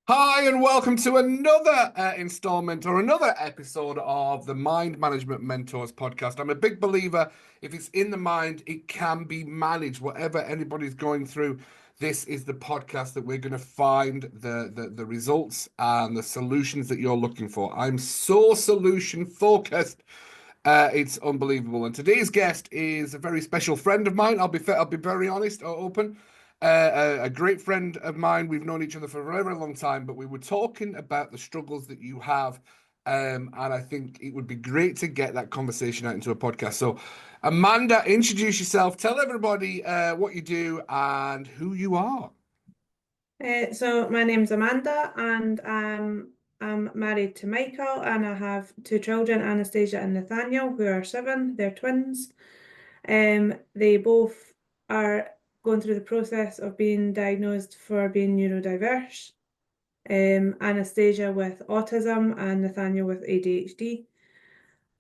Hi, and welcome to another installment or another episode of the Mind Management Mentors podcast. I'm a big believer if it's in the mind, it can be managed. Whatever anybody's going through, this is the podcast that we're going to find the results and the solutions that you're looking for. I'm so solution focused. It's unbelievable. And today's guest is a very special friend of mine. I'll be very honest or open. A great friend of mine. We've known each other for a very, very long time, but we were talking about the struggles that you have. And I think it would be great to get that conversation out into a podcast. So, Amanda, introduce yourself. Tell everybody what you do and who you are. So my name's Amanda, and I'm married to Michael, and I have two children, Anastasia and Nathaniel, who are 7. They're twins. They both are going through the process of being diagnosed for being neurodiverse. Anastasia with autism and Nathaniel with ADHD.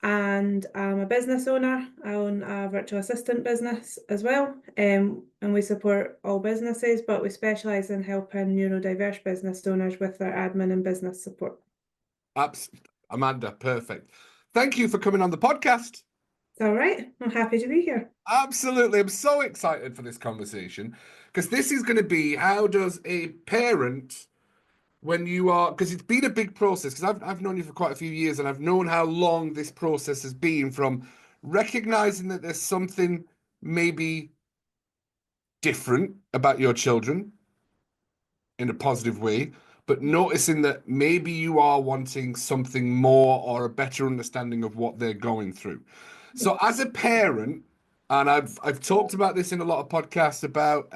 And I'm a business owner. I own a virtual assistant business as well. And we support all businesses, but we specialize in helping neurodiverse business owners with their admin and business support. Abs Amanda, perfect. Thank you for coming on the podcast. It's all right. I'm happy to be here. Absolutely. I'm so excited for this conversation because this is going to be how does a parent when you are because it's been a big process because I've known you for quite a few years and I've known how long this process has been from recognizing that there's something maybe different about your children in a positive way, but noticing that maybe you are wanting something more or a better understanding of what they're going through. So as a parent, and I've talked about this in a lot of podcasts about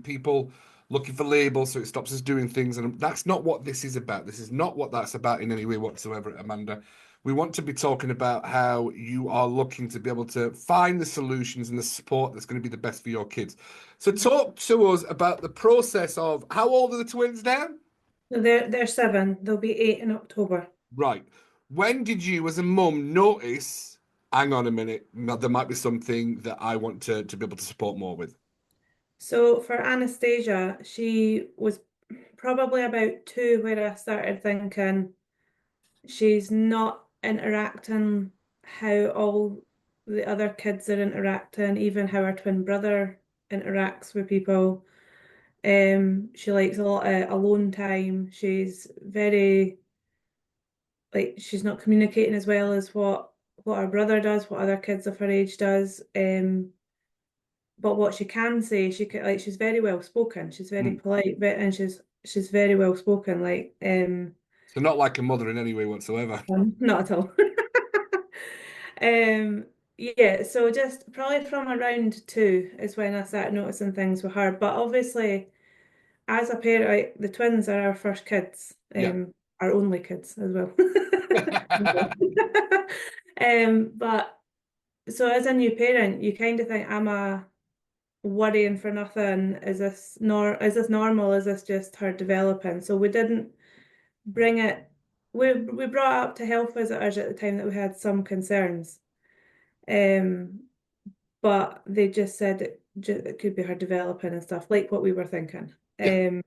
people looking for labels so it stops us doing things, and that's not what this is about. This is not what that's about in any way whatsoever, Amanda. We want to be talking about how you are looking to be able to find the solutions and the support that's going to be the best for your kids. So talk to us about the process of how old are the twins now? So they're 7. They'll be 8 in October. Right. When did you, as a mum, notice, hang on a minute, there might be something that I want to be able to support more with? So for Anastasia, she was probably about 2 where I started thinking she's not interacting how all the other kids are interacting, even how her twin brother interacts with people. She likes a lot of alone time. She's very like she's not communicating as well as what her brother does, what other kids of her age does. But what she can say, she can like she's very well spoken. She's very Hmm. polite, but and she's very well spoken. So not like a mother in any way whatsoever. Not at all. Um, yeah, so just probably from around 2 is when I started noticing things with her. But obviously, as a parent, like, the twins are our first kids, Yeah. our only kids as well. But so as a new parent, you kind of think, am I worrying for nothing? Is this normal? Is this just her developing? So we didn't bring it. We brought it up to health visitors at the time that we had some concerns. Um, but they just said it could be her developing and stuff, like what we were thinking. Yeah.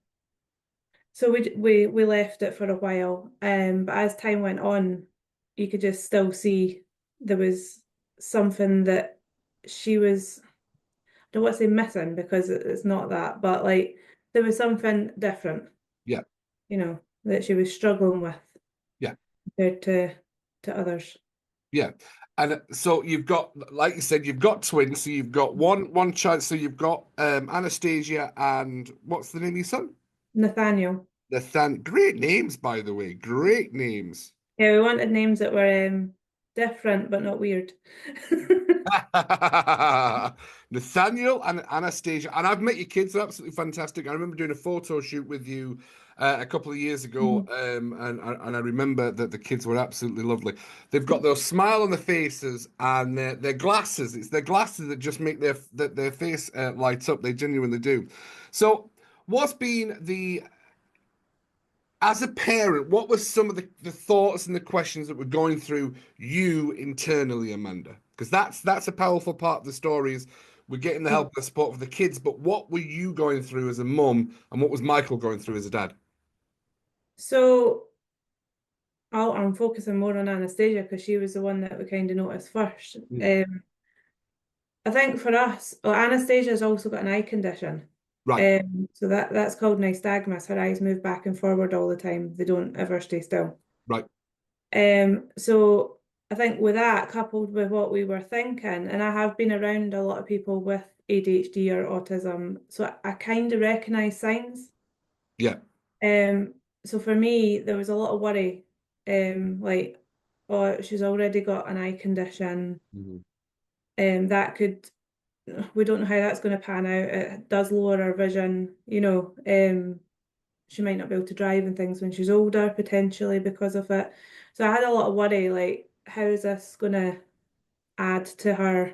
So we left it for a while. But as time went on, you could just still see there was something that she was, I don't want to say missing because it's not that, but like there was something different, Yeah. that she was struggling with Yeah. compared to others. Yeah. And so you've got, like you said, you've got twins. So you've got one child. So you've got Anastasia and what's the name of your son? Nathaniel. Nathan. Great names, by the way. Great names. Yeah, we wanted names that were different but not weird. Nathaniel and Anastasia, and I've met your kids. They're absolutely fantastic. I remember doing a photo shoot with you a couple of years ago, Mhm. and I remember that the kids were absolutely lovely. They've got their smile on their faces and their glasses. It's their glasses that just make their face light up. They genuinely do. So, what's been the as a parent, what were some of the thoughts and the questions that were going through you internally, Amanda? Because that's a powerful part of the story is we're getting the help and the support for the kids, but what were you going through as a mum and what was Michael going through as a dad? So I'm focusing more on Anastasia because she was the one that we kind of noticed first. Mm. I think for us, well, Anastasia's also got an eye condition. Right. So that's called nystagmus. Her eyes move back and forward all the time. They don't ever stay still. Right. So I think with that, coupled with what we were thinking, and I have been around a lot of people with ADHD or autism, so I kind of recognize signs. Yeah. Um, so for me, there was a lot of worry, like, oh, she's already got an eye condition. Mhm. That could, we don't know how that's going to pan out. It does lower her vision, she might not be able to drive and things when she's older, potentially because of it. So I had a lot of worry, like, how is this going to add to her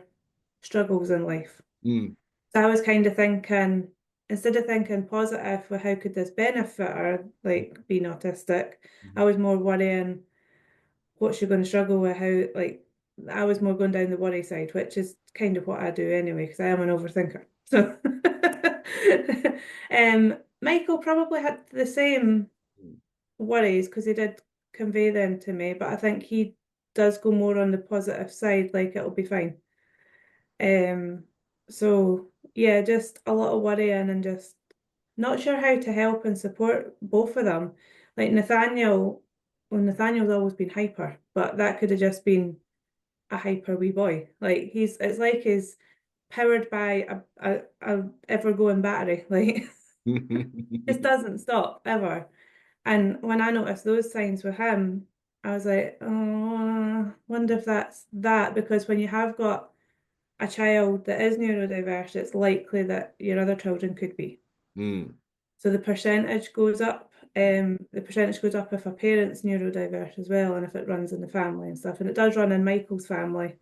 struggles in life? Mm. So I was kind of thinking, instead of thinking positive, well, how could this benefit her, like being autistic, I Mhm. was more worrying what's she going to struggle with, how, like, I was more going down the worry side, which is kind of what I do anyway, because I am an overthinker. So, Michael probably had the same worries because he did convey them to me, but I think he does go more on the positive side, like it'll be fine. Um, so yeah, just a lot of worrying and just not sure how to help and support both of them. Like Nathaniel, well, Nathaniel's always been hyper, but that could have just been a hyper wee boy. Like it's like he's powered by a ever-going battery. Like just doesn't stop ever. And when I noticed those signs with him, I was like, oh, I wonder if that's that. Because when you have got a child that is neurodiverse, it's likely that your other children could be. Mm. So the percentage goes up. The percentage goes up if a parent's neurodiverse as well, and if it runs in the family and stuff. And it does run in Michael's family.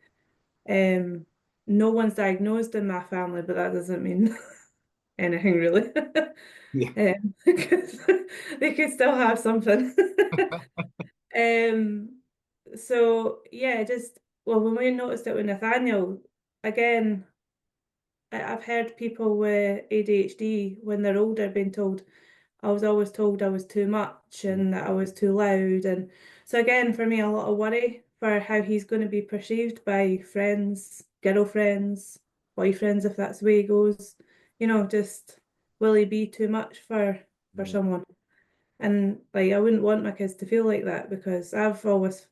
Um, no one's diagnosed in my family, but that doesn't mean anything really. Yeah. Because they could still have something. Um, so yeah, just well, when we noticed it with Nathaniel, again, I've heard people with ADHD when they're older being told, I was always told I was too much and that I was too loud. And so again, for me, a lot of worry for how he's going to be perceived by friends, girlfriends, boyfriends, if that's the way he goes. Just will he be too much for Mm. someone? And like I wouldn't want my kids to feel like that because I've always,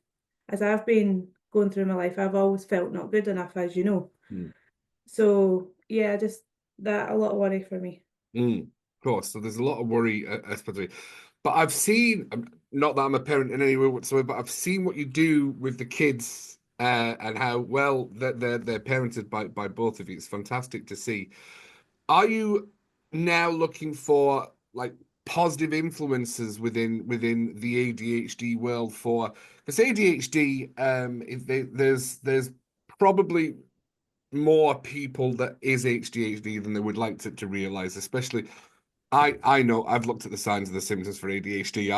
as I've been going through my life, I've always felt not good enough, as you know. Mm. So yeah, just that a lot of worry for me. Mm. Of course. So there's a lot of worry, especially. But I've seen, not that I'm a parent in any way whatsoever, but I've seen what you do with the kids and how well that they're parented by both of you. It's fantastic to see. Are you now looking for like positive influences within the ADHD world for because ADHD if there's probably more people that is ADHD than they would like to realize, especially I know I've looked at the signs and the symptoms for ADHD.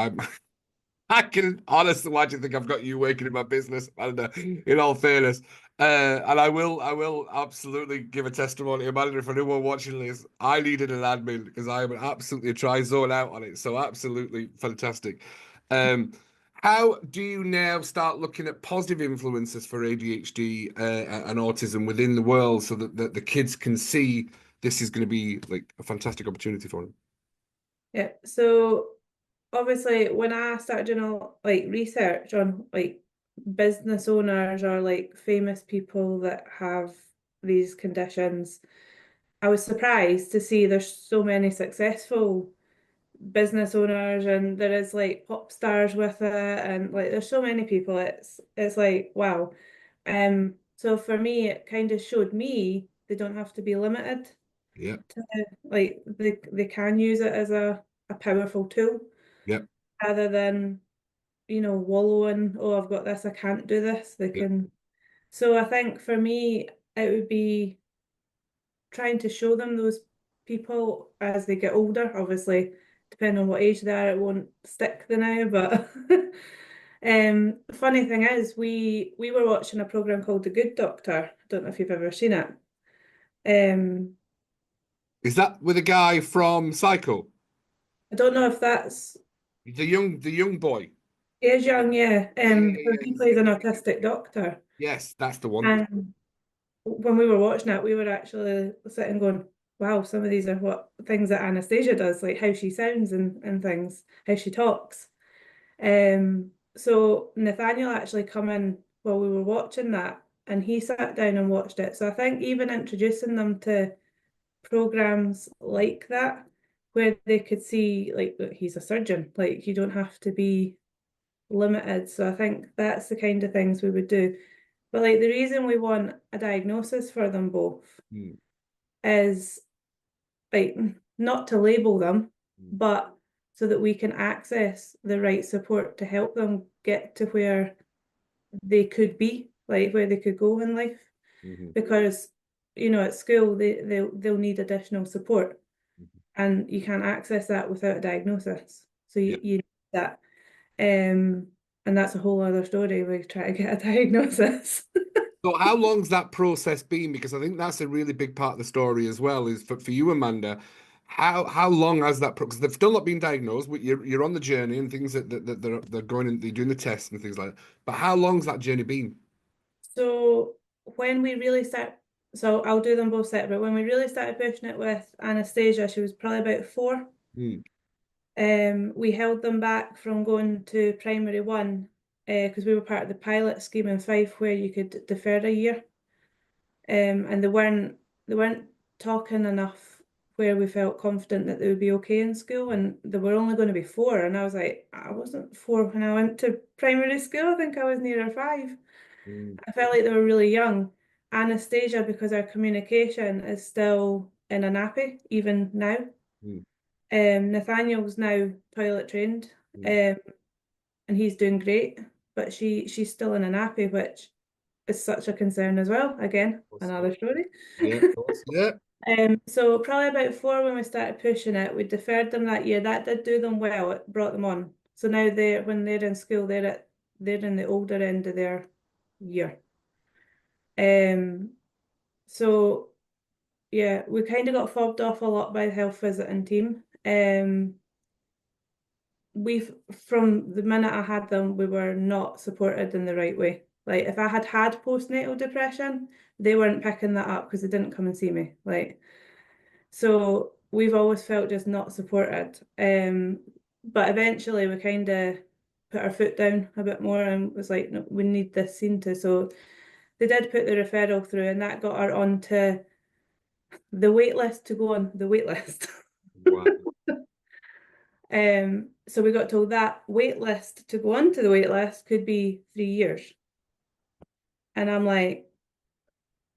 I can honestly, why do you think I've got you working in my business? I don't know, in all fairness. And I will absolutely give a testimony about it if anyone watching this. I needed an admin because I am absolutely try zone out on it. So absolutely fantastic. Um, how do you now start looking at positive influences for ADHD and autism within the world so that the kids can see this is going to be like a fantastic opportunity for them? Yeah. So obviously when I started doing like research on like business owners or like famous people that have these conditions, I was surprised to see there's so many successful business owners and there is like pop stars with it and like there's so many people. It's like wow. So for me it kind of showed me they don't have to be limited Yeah, to like they can use it as a powerful tool yeah, rather than wallowing, oh, I've got this, I can't do this. They yeah, can. So I think for me, it would be trying to show them those people as they get older. Obviously, depending on what age they are, it won't stick the now. But funny thing is, we were watching a program called The Good Doctor. I don't know if you've ever seen it. Um, Is that with a guy from Psycho? I don't know if that's. The young boy. He is young, yeah. Yeah, yeah, So yeah, yeah. he plays an autistic doctor. Yes, that's the one. And when we were watching it, we were actually sitting going, wow, some of these are what things that Anastasia does, like how she sounds and things, how she talks. So Nathaniel actually come in while we were watching that, and he sat down and watched it. So I think even introducing them to programs like that, where they could see like that he's a surgeon, like you don't have to be limited. So I think that's the kind of things we would do. But like the reason we want a diagnosis for them both Mm, is like not to label them, mm, but so that we can access the right support to help them get to where they could be, like where they could go in life. mhm, Because, at school they'll need additional support mhm. and you can't access that without a diagnosis. So Yeah. you need that. Um, and that's a whole other story. We try to get a diagnosis. So how long's that process been? Because I think that's a really big part of the story as well, is for you, Amanda. How long has that because they've still not been diagnosed, but you're on the journey and things that they're going and they're doing the tests and things like that. But how long's that journey been? So when we really start, so I'll do them both separate. When we really started pushing it with Anastasia, she was probably about 4. Mm, We held them back from going to primary one because we were part of the pilot scheme in Fife where you could defer a year. And they weren't talking enough where we felt confident that they would be okay in school, and they were only going to be 4. And I was like, I wasn't 4 when I went to primary school. I think I was nearer 5. mm, I felt like they were really young. Anastasia, because our communication is still in a nappy even now. mm, Nathaniel's now toilet trained, mm. um, and he's doing great, but she's still in a nappy, which is such a concern as well. Again, Awesome. another story. Yeah, awesome. Yeah. So probably about 4 when we started pushing it, we deferred them that year. That did do them well. It brought them on. So now when they're in school, they're in the older end of their year. Um, so yeah, we kind of got fobbed off a lot by the health visiting team. We've From the minute I had them, we were not supported in the right way. Like if I had postnatal depression, they weren't picking that up because they didn't come and see me. Like so, we've always felt just not supported. But eventually, we kind of put our foot down a bit more and was like, no, we need this seen to. So they did put the referral through, and that got her onto the wait list to go on the wait list. Wow. So we got told that wait list to go onto the wait list could be 3 years. And I'm like,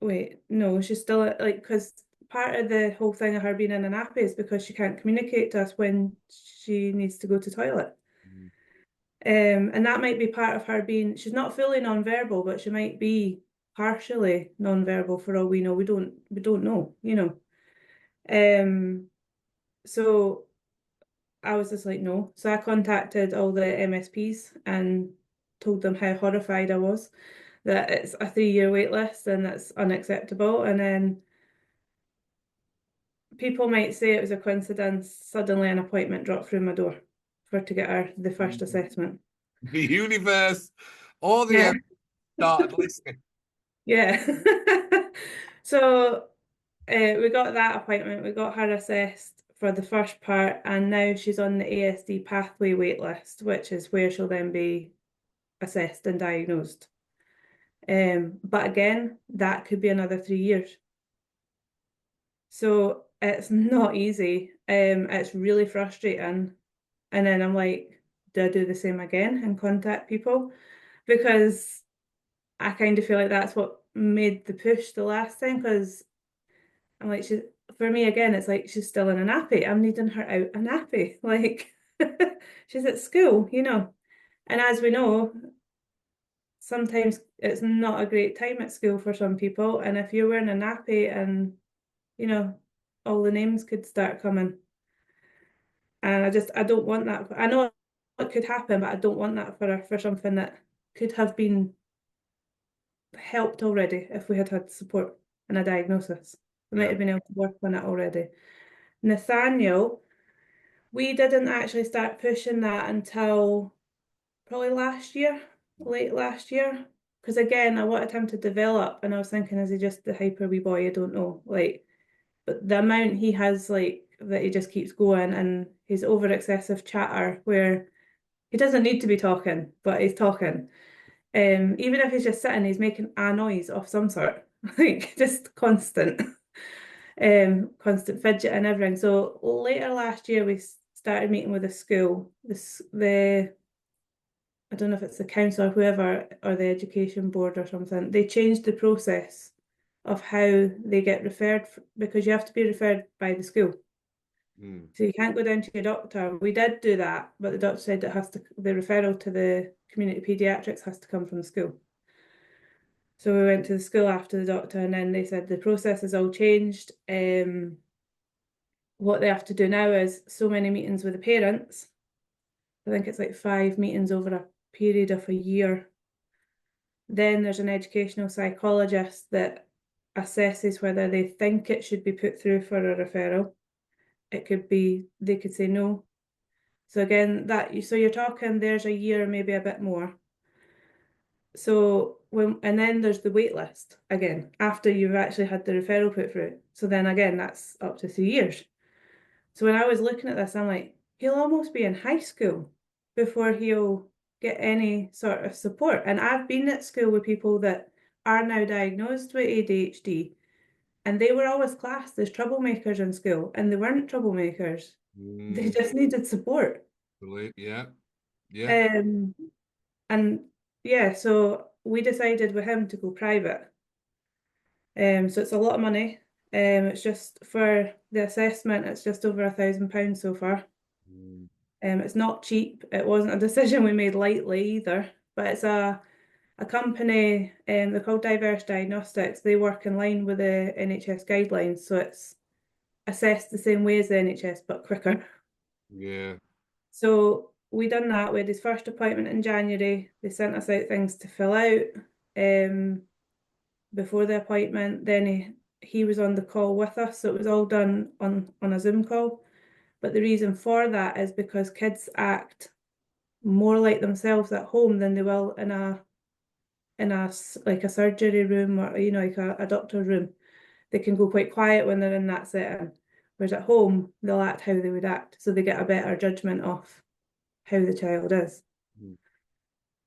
wait, no, she's still like, because part of the whole thing of her being in a nappy is because she can't communicate to us when she needs to go to toilet. Mm, And that might be part of her being, she's not fully non-verbal, but she might be partially non-verbal for all we know. We don't know. Um, so I was just like, no. So I contacted all the MSPs and told them how horrified I was that it's a 3-year wait list and that's unacceptable. And then people might say it was a coincidence, suddenly an appointment dropped through my door for to get her the first mm. assessment. The universe, all the Yeah, evidence started listening. yeah. So we got that appointment, we got her assessed for the first part, and now she's on the ASD pathway wait list, which is where she'll then be assessed and diagnosed. But again, that could be another 3 years. So it's not easy. It's really frustrating. And then I'm like, do I do the same again and contact people? Because I kind of feel like that's what made the push the last time. Because I'm like, for me again, it's like she's still in a nappy. I'm needing her out a nappy. Like she's at school. And as we know, sometimes it's not a great time at school for some people. And if you're wearing a nappy and, you know, all the names could start coming. And I don't want that. I know it could happen, but I don't want that for something that could have been helped already if we had had support and a diagnosis. We might Yeah. have been able to work on it already. Nathaniel, we didn't actually start pushing that until probably last year, late last year. Because again, I wanted him to develop, and I was thinking, is he just the hyper wee boy? I don't know. Like, but the amount he has, like, that he just keeps going, and his over excessive chatter, where he doesn't need to be talking, but he's talking. Even if he's just sitting, he's making a noise of some sort, like just constant, constant fidget and everything. So later last year, we started meeting with the school. The I don't know if it's the council or whoever, or the education board or something. They changed the process of how they get referred because you have to be referred by the school. Mm. So you can't go down to your doctor. We did do that, but the doctor said the referral to the community paediatrics has to come from the school. So we went to the school after the doctor, and then they said the process has all changed. What they have to do now is so many meetings with the parents. I think it's like 5 meetings over a period of a year. Then there's an educational psychologist that assesses whether they think it should be put through for a referral. It could be, they could say no. So again, so you're talking there's a year, maybe a bit more. So and then there's the wait list again, after you've actually had the referral put through. So then again, that's up to 3 years. So when I was looking at this, I'm like, he'll almost be in high school before he'll get any sort of support. And I've been at school with people that are now diagnosed with ADHD, and they were always classed as troublemakers in school, and they weren't troublemakers. They Mm. just needed support. Yeah, yeah. Um, and yeah, so we decided with him to go private. So it's a lot of money. It's just for the assessment, it's just over £1,000 so far. Mm. It's not cheap. It wasn't a decision we made lightly either, but it's a company, they're called Diverse Diagnostics. They work in line with the NHS guidelines, so it's assessed the same way as the NHS, but quicker. Yeah. So we done that. We had his first appointment in January. They sent us out things to fill out um, before the appointment. Then he was on the call with us, so it was all done on a Zoom call. But the reason for that is because kids act more like themselves at home than they will in a like a surgery room, or like a doctor's room. They can go quite quiet when they're in that setting, whereas at home they'll act how they would act, so they get a better judgment of how the child is. Mm.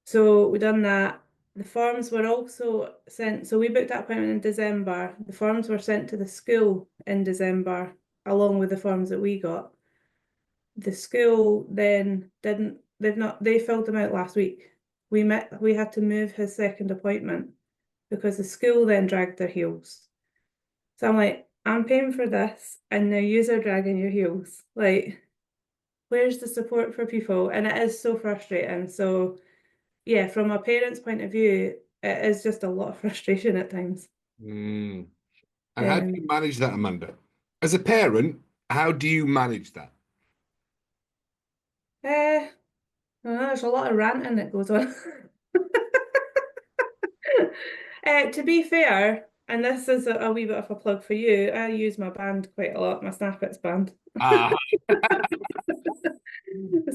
So we done that. The forms were also sent. So we booked that appointment in December. The forms were sent to the school in December, along with the forms that we got. The school then didn't, they filled them out last week. We had to move his second appointment because the school then dragged their heels. So I'm like, I'm paying for this, and now yous are dragging your heels. Like, where's the support for people? And it is so frustrating. So yeah, from a parent's point of view, it is just a lot of frustration at times. Mm. And how do Um, you manage that, Amanda? As a parent, how do you manage that? I don't know, there's a lot of ranting that goes on. To be fair, and this is a wee bit of a plug for you, I use my band quite a lot, my Snappets band. Ah,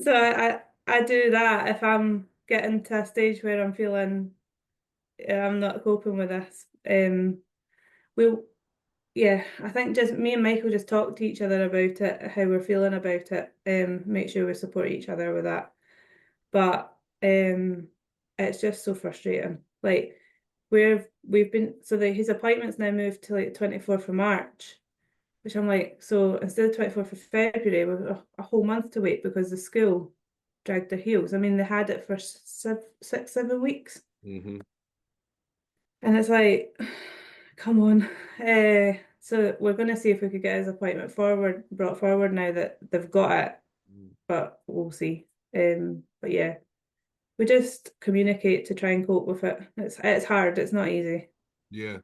So I do that if I'm getting to a stage where I'm feeling I'm not coping with this. We Yeah, I think just me and Michael just talk to each other about it, how we're feeling about it, make sure we support each other with that. But it's just so frustrating. Like we've been so his appointment's now moved to like 24th of March, which I'm like, so instead of 24th of February, we've a whole month to wait because the school dragged their heels. I mean, they had it for 6, 7 weeks. mhm. And it's like, come on. So we're going to see if we could get his appointment brought forward now that they've got it, but we'll see. But yeah, we just communicate to try and cope with it. It's hard. It's not easy. Yeah.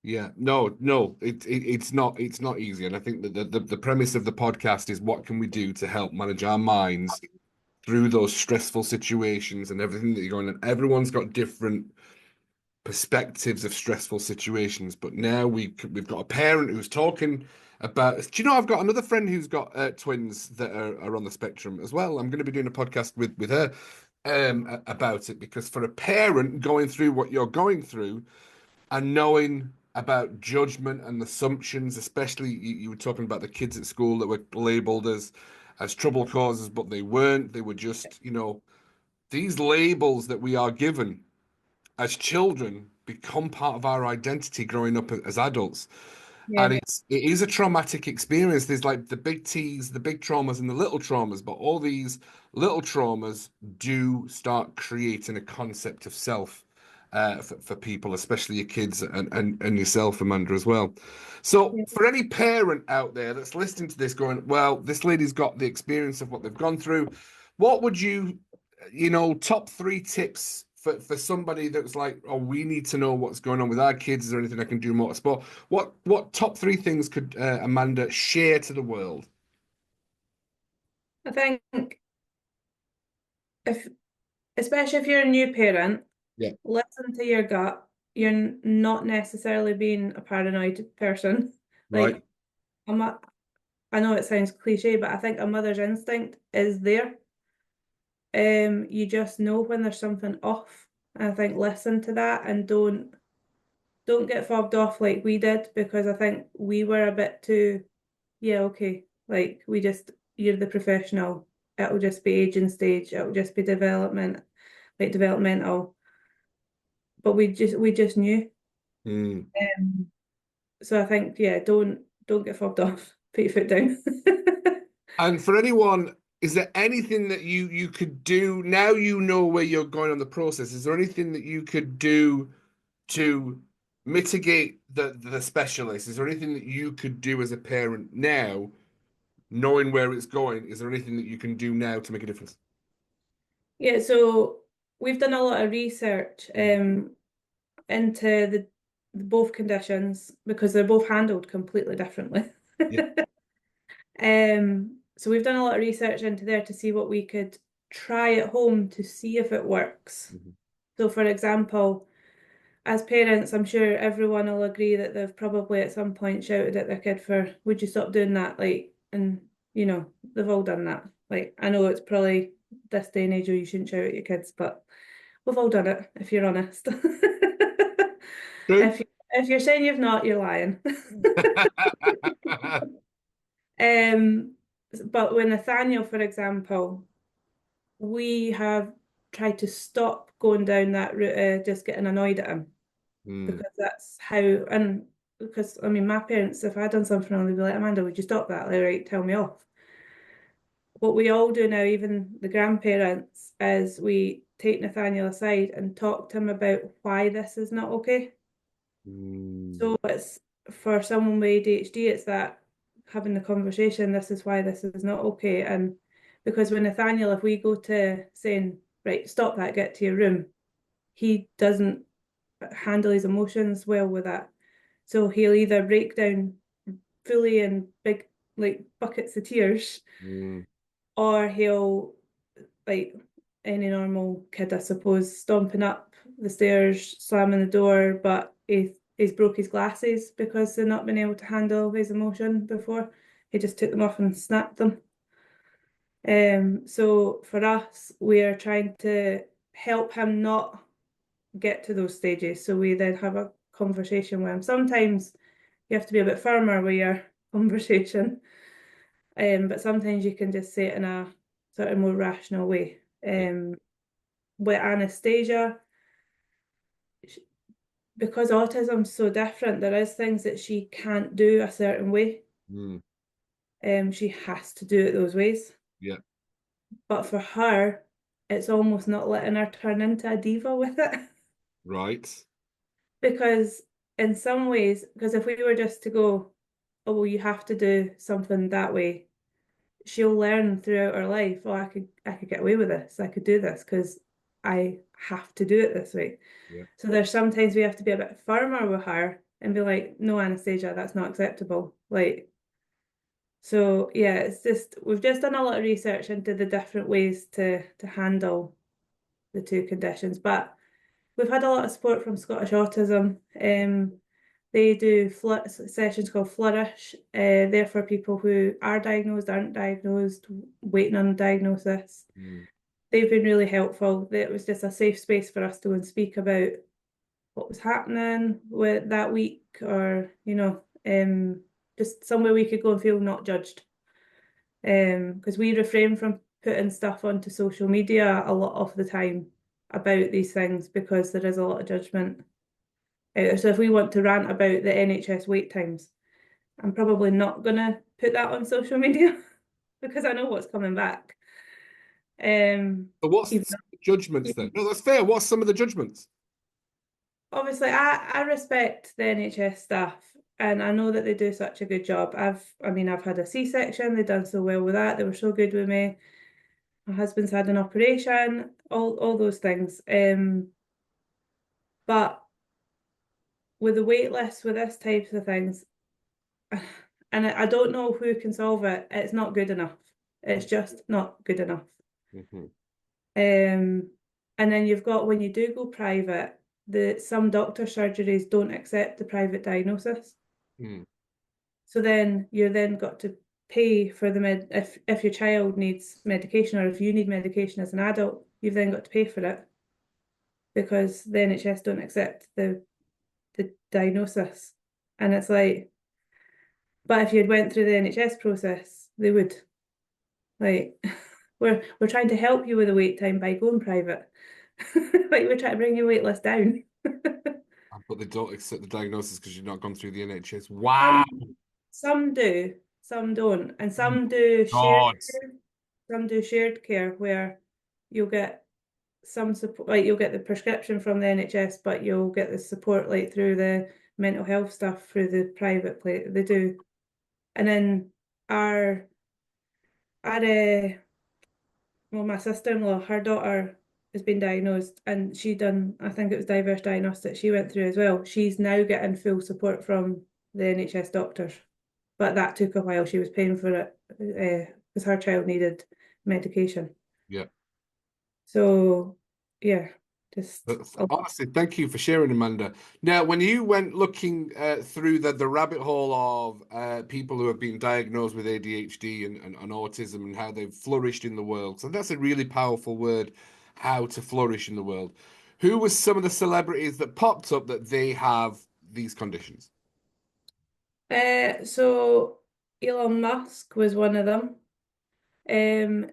Yeah, no, no, it's not easy, and I think that the premise of the podcast is what can we do to help manage our minds through those stressful situations and everything that you're going on. Everyone's got different perspectives of stressful situations. But now we've got a parent who's talking about. Do you know I've got another friend who's got twins that are on the spectrum as well. I'm going to be doing a podcast with her about it because for a parent going through what you're going through and knowing about judgment and assumptions, especially you were talking about the kids at school that were labeled as trouble causers, but they weren't. They were just, these labels that we are given as children become part of our identity growing up as adults. And Yeah, it is a traumatic experience. There's like the big T's, the big traumas, and the little traumas, but all these little traumas do start creating a concept of self for people, especially your kids and yourself, Amanda, as well. So, yeah. for any parent out there that's listening to this, going, "Well, this lady's got the experience of what they've gone through," what would top three tips for somebody that's like, oh, we need to know what's going on with our kids. Is there anything I can do more sport? What top three things could Amanda share to the world? I think if, especially if you're a new parent, Yeah, listen to your gut. You're not necessarily being a paranoid person. right. Like, I'm not, I know it sounds cliche, but I think a mother's instinct is there. You just know when there's something off. And I think listen to that and don't get fobbed off like we did because I think we were a bit too, yeah, okay. Like you're the professional. It'll just be age and stage. It'll just be developmental. But we just knew. Mm. Um, so I think, yeah, don't get fobbed off. Put your foot down. And for anyone, is there anything that you could do now? You know where you're going on the process. Is there anything that you could do to mitigate the specialist? Is there anything that you could do as a parent now, knowing where it's going? Is there anything that you can do now to make a difference? Yeah, so we've done a lot of research into the both conditions because they're both handled completely differently. Yeah. So we've done a lot of research into there to see what we could try at home to see if it works. Mhm. So for example, as parents, I'm sure everyone will agree that they've probably at some point shouted at their kid for, would you stop doing that? Like, and they've all done that. Like, I know it's probably this day and age where you shouldn't shout at your kids, but we've all done it, if you're honest. True. If you're saying you've not, you're lying. Um, but with Nathaniel, for example, we have tried to stop going down that route of just getting annoyed at him Mm, because that's how, and because I mean, my parents, if I'd done something wrong, they'd be like, Amanda, would you stop that? Like, right, tell me off. What we all do now, even the grandparents, is we take Nathaniel aside and talk to him about why this is not okay. mm, So it's for someone with ADHD, it's that having the conversation, this is why this is not okay. And because with Nathaniel, if we go to saying, right, stop that, get to your room, he doesn't handle his emotions well with that. So he'll either break down fully in big, like buckets of tears, mm, or he'll, like any normal kid, I suppose, stomping up the stairs, slamming the door, but he's broke his glasses because they've not been able to handle his emotion before. He just took them off and snapped them. So for us, we are trying to help him not get to those stages. So we then have a conversation with him. Sometimes you have to be a bit firmer with your conversation, but sometimes you can just say it in a sort of more rational way. yeah, With Anastasia, because autism's so different, there is things that she can't do a certain way. mm, She has to do it those ways. yeah, But for her, it's almost not letting her turn into a diva with it. right. Because in some ways, because if we were just to go, oh, well, you have to do something that way, she'll learn throughout her life, oh, I could get away with this. I could do this because I have to do it this way. Yeah. So there's sometimes we have to be a bit firmer with her and be like, no, Anastasia, that's not acceptable. Like, so yeah, it's just we've just done a lot of research into the different ways to handle the two conditions. But we've had a lot of support from Scottish Autism. They do sessions called Flourish. They're for people who are diagnosed, aren't diagnosed, waiting on diagnosis. Mm. They've been really helpful. It was just a safe space for us to go and speak about what was happening with that week, or just somewhere we could go and feel not judged. Because we refrain from putting stuff onto social media a lot of the time about these things because there is a lot of judgment. So if we want to rant about the NHS wait times, I'm probably not gonna put that on social media because I know what's coming back. So what's Even the judgments then? No, that's fair. What's some of the judgments? obviously I respect the NHS staff and I know that they do such a good job. I've had a C-section, they've done so well with that, they were so good with me. My husband's had an operation, all those things. But with the wait list with this types of things, and I don't know who can solve it, it's not good enough. It's just not good enough. Mm-hmm. And then you've got when you do go private, some doctor surgeries don't accept the private diagnosis. Mm. So then you're then got to pay for the if your child needs medication or if you need medication as an adult, you've then got to pay for it because the NHS don't accept the diagnosis. And it's like, but if you'd went through the NHS process, they would. Like, we're trying to help you with the wait time by going private. Like we're trying to bring your wait list down. But they don't accept the diagnosis because you've not gone through the NHS. Some Wow. some do, some don't, and Oh, some do shared God. care. Some do shared care where you'll get some support, like you'll get the prescription from the NHS, but you'll get the support like through the mental health stuff through the private place. They do, and then our our well, my sister-in-law, her daughter has been diagnosed and she done, I think it was diverse diagnostics she went through as well. She's now getting full support from the NHS doctors. But that took a while. She was paying for it because her child needed medication. Yeah. So yeah, just Honestly, thank you for sharing, Amanda. Now, when you went looking through the rabbit hole of people who have been diagnosed with ADHD and autism and how they've flourished in the world, so that's a really powerful word, how to flourish in the world. Who was some of the celebrities that popped up that they have these conditions? so Elon Musk was one of them. Um,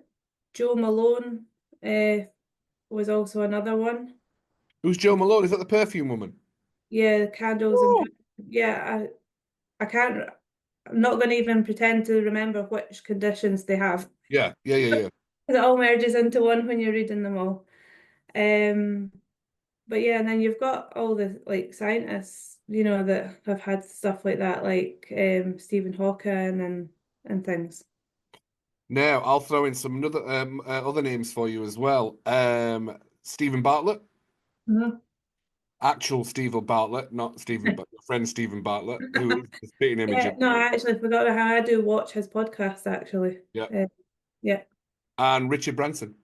Joe Malone was also another one. Who's Joe Malone? Is that the perfume woman? Yeah, candles and Oh, yeah, I can't. I'm not going to even pretend to remember which conditions they have. yeah, yeah, yeah, yeah. It all merges into one when you're reading them all. Um, but yeah, and then you've got all the like scientists, that have had stuff like that, like Stephen Hawking and things. Now, I'll throw in some other names for you as well. Stephen Bartlett. Mhm. Actual Stephen Bartlett, not Stephen, but your friend Stephen Bartlett, who is the spitting image Yeah, of no, me. I actually forgot how I do watch his podcast actually. Yeah. Uh, yeah, And Richard Branson.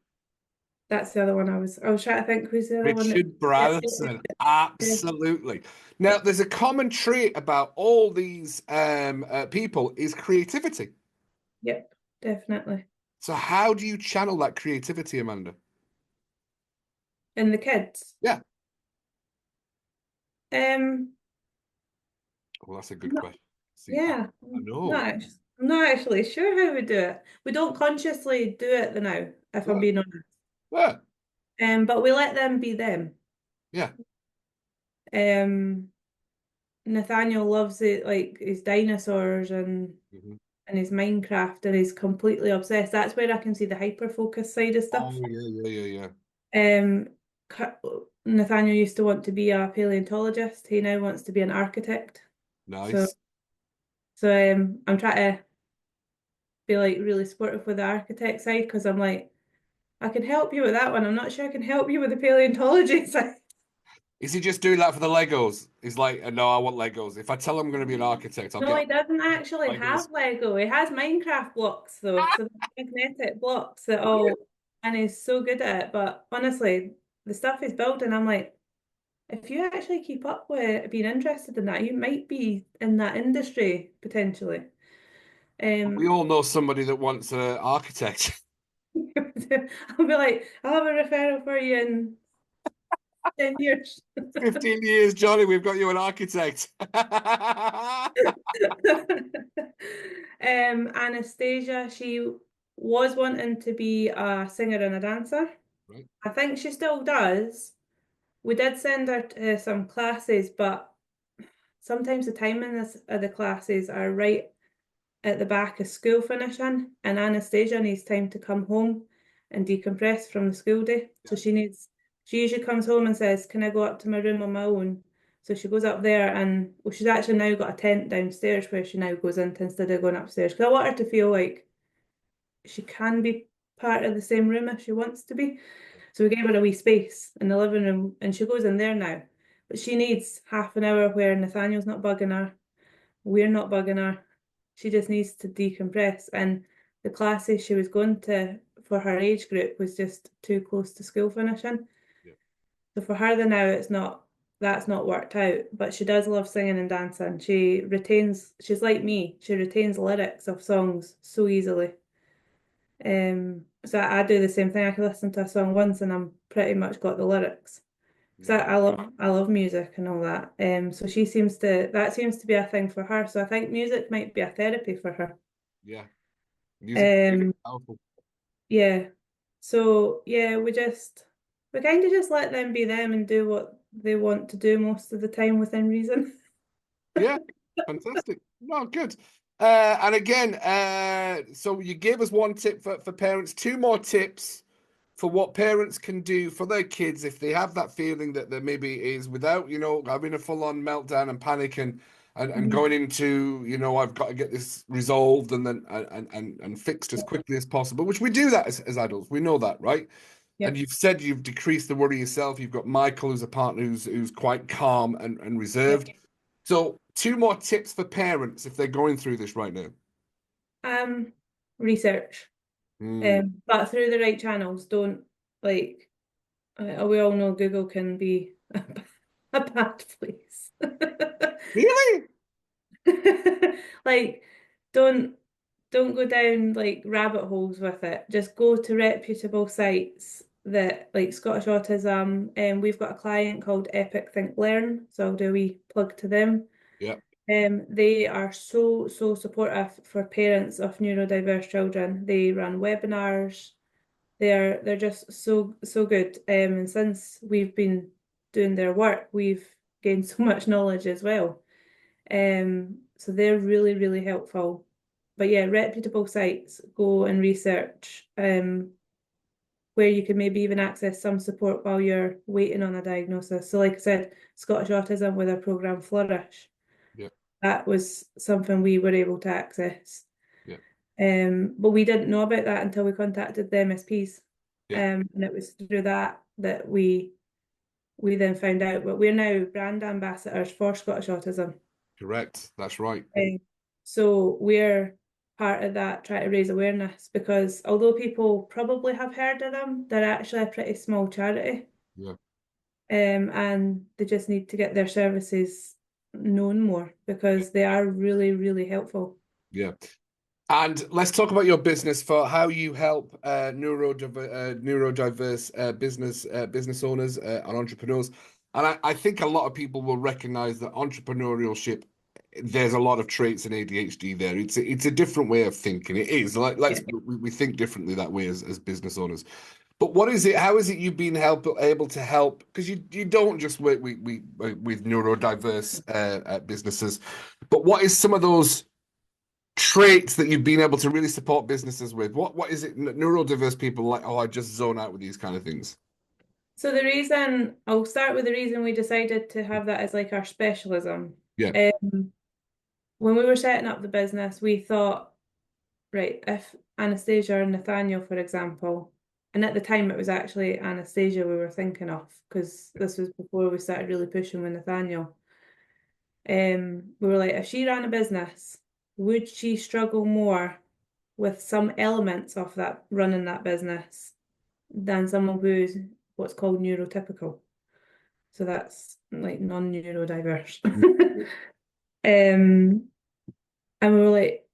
that's the other one I was trying to think who's the other one that Richard yeah, Branson, yeah, absolutely. Now, there's a common trait about all these people is creativity. yep, definitely. So, how do you channel that creativity, Amanda? And the kids. Yeah, Um, well, that's a good question. See, Yeah, I know. I'm not actually sure how we do it. We don't consciously do it the now, if I'm Yeah, being honest. yeah, But we let them be them. yeah. Um, Nathaniel loves it, like his dinosaurs Mhm. and his Minecraft, and he's completely obsessed. That's where I can see the hyper focus side of Oh, stuff. yeah, yeah, yeah, yeah. Um, Nathaniel used to want to be a paleontologist. He now wants to be an architect. So, Nice. I'm trying to be like really supportive with the architect side because I'm like, I can help you with that one. I'm not sure I can help you with the paleontology side. Is he just doing that for the Legos? He's like, no, I want Legos. If I tell him I'm going to be an architect, I'll No, get he doesn't actually Legos. have Lego. He has Minecraft blocks though, Ah, so they're magnetic blocks that oh, yeah. all, and he's so good at it. But honestly, the stuff he's building, I'm like, if you actually keep up with being interested in that, you might be in that industry potentially. We Um, all know somebody that wants an architect. I'll be like, I'll have a referral for you in 10 years. 15 years, Johnny, we've got you an architect. Anastasia, she was wanting to be a singer and a dancer. Right. I think she still does. We did send her to some classes, but sometimes the timings of the classes are right at the back of school finishing, and Anastasia needs time to come home and decompress from the school day. So Yeah. she usually comes home and says, "Can I go up to my room on my own?" So she goes up there, and well, she's actually now got a tent downstairs where she now goes into instead of going upstairs. Because I want her to feel like she can be part of the same room if she wants to be. So we gave her a wee space in the living room, and she goes in there now. But she needs half an hour where Nathaniel's not bugging her, we're not bugging her. She just needs to decompress. And the classes she was going to for her age group was just too close to school finishing. Yeah. So for her then now that's not worked out. But she does love singing and dancing. She's like me, she retains lyrics of songs so easily. So I do the same thing. I can listen to a song once and I'm pretty much got the lyrics. So Yeah. I love music and all that. So that seems to be a thing for her. So I think music might be a therapy for her. Yeah. Music Um, powerful. yeah. So yeah, we kind of just let them be them and do what they want to do most of the time within reason. Yeah. Fantastic. No, good. And again, so you gave us one tip for parents, two more tips for what parents can do for their kids if they have that feeling that there maybe is without, having a full-on meltdown and panic and Mhm. going into, I've got to get this resolved and then and fixed as quickly as possible, which we do that as adults. We know that, right? And Yep. you've said you've decreased the worry yourself. You've got Michael, who's a partner who's quite calm and Yep. reserved. So, two more tips for parents if they're going through this right now. Um, Research. Mm. But through the right channels. Don't like we all know Google can be a bad place. Really? Like, don't don't go down like rabbit holes with it. Just go to reputable sites that like Scottish Autism, and we've got a client called Epic Think Learn, so I'll do a wee plug to them. Yeah, They are so supportive for parents of neurodiverse children. They run webinars. They're just so good. And since we've been doing their work, we've gained so much knowledge as well. So they're really helpful. But yeah, reputable sites, go and research where you can maybe even access some support while you're waiting on a diagnosis. So like I said, Scottish Autism with our program Flourish, yeah, that was something we were able to access. yeah, But we didn't know about that until we contacted the MSPs. yeah. And it was through that we then found out. But we're now brand ambassadors for Scottish Autism. Correct. That's right. So we're part of that, trying to raise awareness because although people probably have heard of them, they're actually a pretty small charity. Yeah, And they just need to get their services known more yeah, because they are really helpful. yeah. And let's talk about your business for how you help neurodiverse business owners and entrepreneurs. And I think a lot of people will recognize that entrepreneurship, there's a lot of traits in ADHD there. It's a different way of thinking. It is like Yeah. we think differently that way as business owners. But what is it? How is it you've been able to help? Because you don't just work with neurodiverse businesses, but what is some of those traits that you've been able to really support businesses with? What is it neurodiverse people like? Oh, I just zone out with these kind of things. So I'll start with the reason we decided to have that as like our specialism. Yeah, Um, when we were setting up the business, we thought, right, if Anastasia or Nathaniel, for example, and at the time it was actually Anastasia we were thinking of because this was before we started really pushing with Nathaniel. We were like, if she ran a business, would she struggle more with some elements of that running that business than someone who's what's called neurotypical? So that's like non-neurodiverse. Mm. Um, and we were like,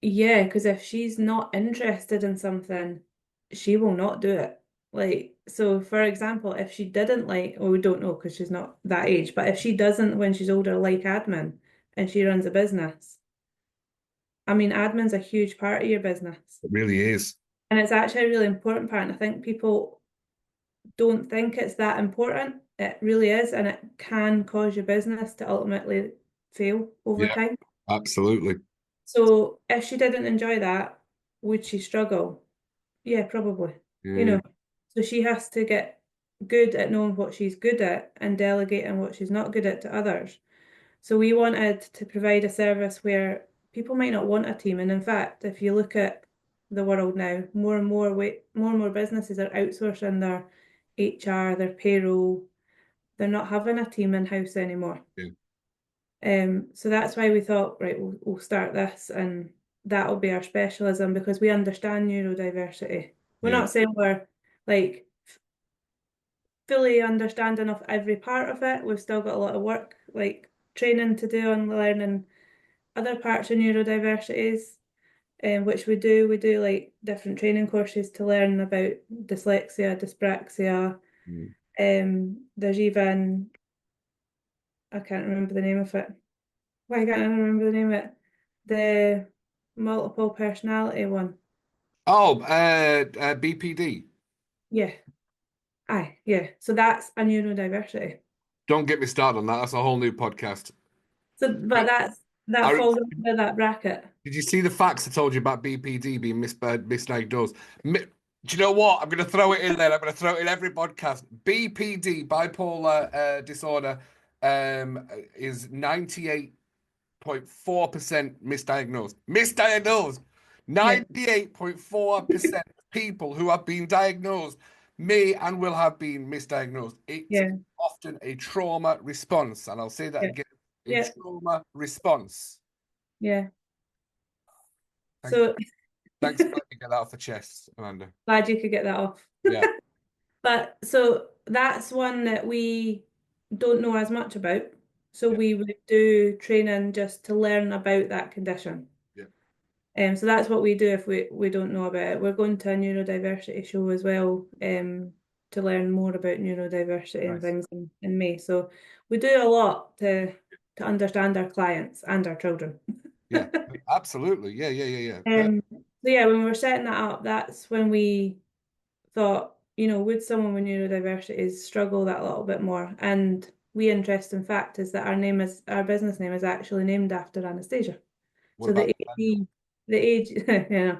yeah, because if she's not interested in something, she will not do it. Like, so for example, if she didn't like, well, we don't know because she's not that age, but if she doesn't, when she's older, like admin and she runs a business, I mean, admin's a huge part of your business. It really is. And it's actually a really important part. And I think people don't think it's that important. It really is. And it can cause your business to ultimately fail over Yeah, time. absolutely. So if she didn't enjoy that, would she struggle? Yeah, probably. You Yeah, know, so she has to get good at knowing what she's good at and delegating what she's not good at to others. So we wanted to provide a service where people might not want a team. And in fact, if you look at the world now, more and more businesses are outsourcing their HR, their payroll. They're not having a team in-house anymore. yeah, So that's why we thought, right, we'll start this and that'll be our specialism because we understand neurodiversity. We're yeah, not saying we're like fully understanding of every part of it. We've still got a lot of work, like training to do on learning other parts of neurodiversities, which we do. We do like different training courses to learn about dyslexia, dyspraxia. mm. There's even, I can't remember the name of it. Why can't I remember the name of it? The multiple personality one. Oh, BPD. Yeah. Aye, yeah. So that's a neurodiversity. Don't get me started on that. That's a whole new podcast. So, but that I, falls into that bracket. did you see the facts I told you about BPD being misdiagnosed? Do you know what? I'm going to throw it in there. I'm going to throw it in every podcast. BPD, bipolar disorder, is 98.4% misdiagnosed. Misdiagnosed. Yeah, 98.4% people who have been diagnosed may and will have been misdiagnosed. It's yeah, often a trauma response. And I'll say that yeah, again, a yeah, trauma response. yeah. Thank you. So Thanks for letting me get that off the chest, Amanda. glad you could get that off. Yeah, But so that's one that we don't know as much about. So yeah, we would do training just to learn about that condition. yeah. So that's what we do if we don't know about it. We're going to a neurodiversity show as well, to learn more about neurodiversity and Nice. things in May. So we do a lot to understand our clients and our children. Yeah, absolutely. Yeah, yeah, yeah, yeah. So yeah, when we were setting that up, that's when we thought, would someone with neurodiversity struggle that little bit more? And interesting fact is that our business name is actually named after Anastasia. What So about Daniel? the age, you know,